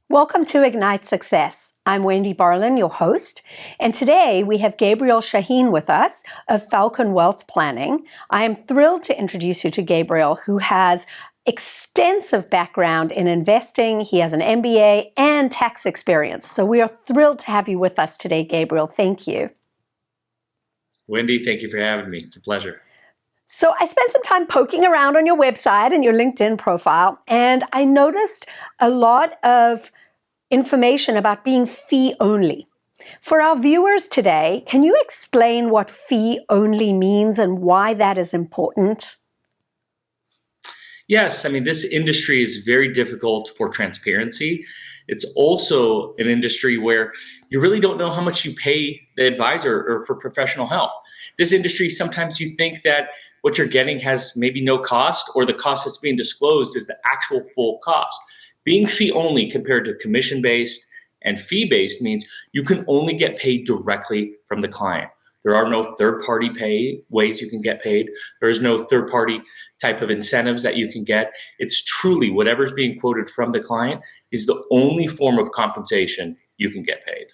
Welcome to Ignite Success. I'm Wendy Barlin, your host, and today we have Gabriel Shahin with us of Falcon Wealth Planning. I am thrilled to introduce you to Gabriel, who has extensive background in investing. He has an MBA and tax experience. So we are thrilled to have you with us today, Gabriel. Thank you. Wendy, thank you for having me. It's a pleasure. So I spent some time poking around on your website and your LinkedIn profile, and I noticed a lot of information about being fee only. For our viewers today, can you explain what fee only means and why that is important? Yes, this industry is very difficult for transparency. It's also an industry where you really don't know how much you pay the advisor or for professional help. This industry, sometimes you think that what you're getting has maybe no cost, or the cost that's being disclosed is the actual full cost. Being fee only compared to commission-based and fee-based means you can only get paid directly from the client. There are no third-party pay ways you can get paid. There is no third-party type of incentives that you can get. It's truly whatever's being quoted from the client is the only form of compensation you can get paid.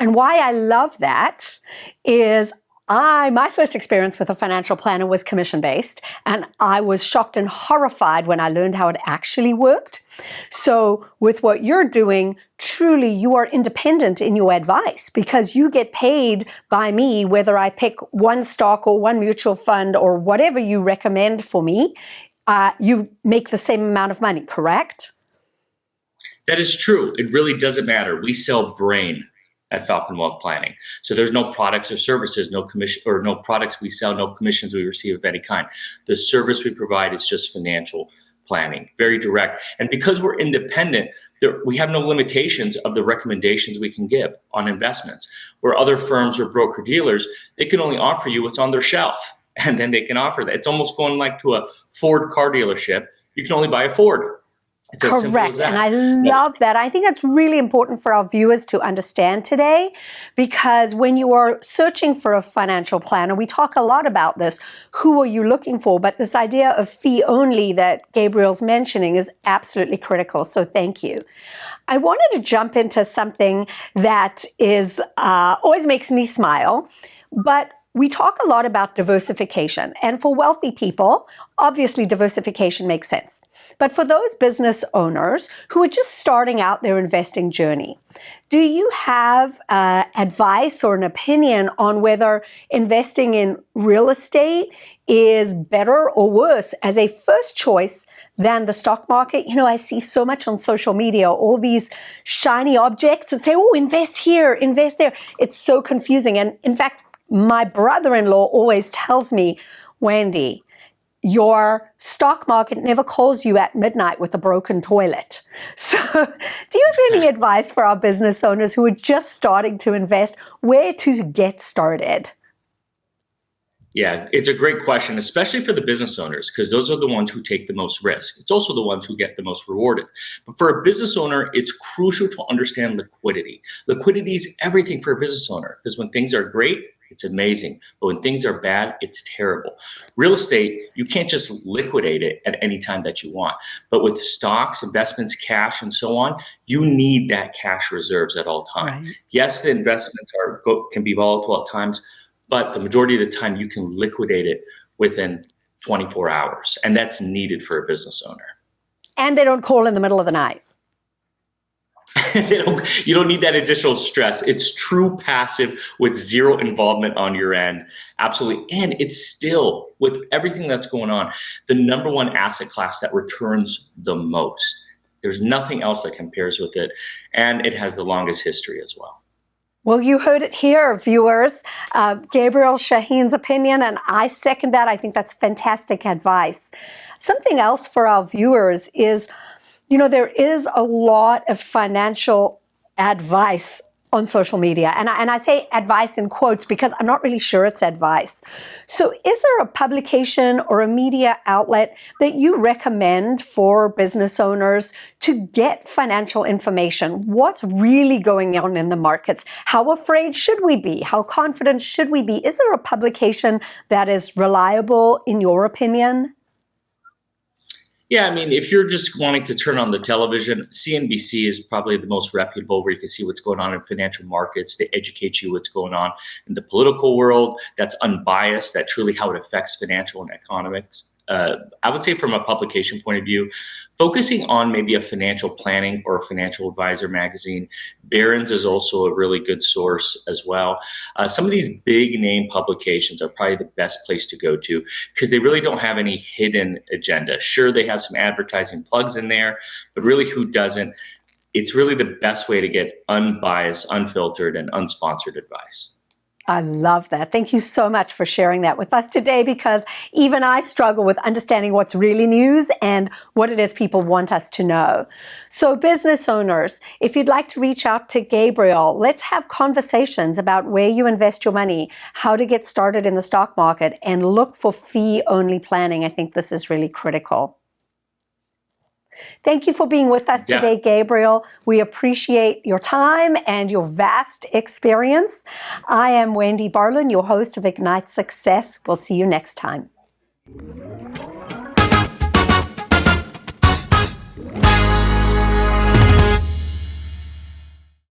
And why I love that is my first experience with a financial planner was commission-based, and I was shocked and horrified when I learned how it actually worked. So with what you're doing, truly you are independent in your advice because you get paid by me, whether I pick one stock or one mutual fund or whatever you recommend for me, you make the same amount of money, correct? That is true. It really doesn't matter. We sell brain at Falcon Wealth Planning. So there's no products or services, no commission, or no products we sell, no commissions we receive of any kind. The service we provide is just financial planning, very direct. And because we're independent, we have no limitations of the recommendations we can give on investments. Where other firms or broker dealers, they can only offer you what's on their shelf, and then they can offer that. It's almost going like to a Ford car dealership. You can only buy a Ford. It's as simple as that. And I love that. I think that's really important for our viewers to understand today, because when you are searching for a financial planner, we talk a lot about this. Who are you looking for? But this idea of fee only that Gabriel's mentioning is absolutely critical. So thank you. I wanted to jump into something that is always makes me smile, but we talk a lot about diversification. And for wealthy people, obviously diversification makes sense. But for those business owners who are just starting out their investing journey, do you have advice or an opinion on whether investing in real estate is better or worse as a first choice than the stock market? You know, I see so much on social media, all these shiny objects that say, oh, invest here, invest there. It's so confusing. And in fact, my brother-in-law always tells me, Wendy, your stock market never calls you at midnight with a broken toilet. So do you have any advice for our business owners who are just starting to invest, where to get started? Yeah, it's a great question, especially for the business owners, because those are the ones who take the most risk. It's also the ones who get the most rewarded. But for a business owner, it's crucial to understand liquidity. Liquidity is everything for a business owner, because when things are great, it's amazing. But when things are bad, it's terrible. Real estate, you can't just liquidate it at any time that you want. But with stocks, investments, cash, and so on, you need that cash reserves at all times. Right. Yes, the investments can be volatile at times, but the majority of the time you can liquidate it within 24 hours. And that's needed for a business owner. And they don't call in the middle of the night. You don't need that additional stress. It's true passive with zero involvement on your end. Absolutely. And it's still, with everything that's going on, the number one asset class that returns the most. There's nothing else that compares with it. And it has the longest history as well. Well, you heard it here, viewers. Gabriel Shahin's opinion, and I second that. I think that's fantastic advice. Something else for our viewers is, you know, there is a lot of financial advice on social media. And I say advice in quotes because I'm not really sure it's advice. So is there a publication or a media outlet that you recommend for business owners to get financial information? What's really going on in the markets? How afraid should we be? How confident should we be? Is there a publication that is reliable in your opinion? Yeah, I mean, if you're just wanting to turn on the television, CNBC is probably the most reputable, where you can see what's going on in financial markets. They educate you what's going on in the political world. That's unbiased. That's truly how it affects financial and economics. I would say from a publication point of view, focusing on maybe a financial planning or a financial advisor magazine. Barron's is also a really good source as well. Some of these big name publications are probably the best place to go to because they really don't have any hidden agenda. Sure, they have some advertising plugs in there, but really who doesn't? It's really the best way to get unbiased, unfiltered, and unsponsored advice. I love that. Thank you so much for sharing that with us today, because even I struggle with understanding what's really news and what it is people want us to know. So business owners, if you'd like to reach out to Gabriel, let's have conversations about where you invest your money, how to get started in the stock market, and look for fee-only planning. I think this is really critical. Thank you for being with us today, Gabriel. We appreciate your time and your vast experience. I am Wendy Barlin, your host of Ignite Success. We'll see you next time.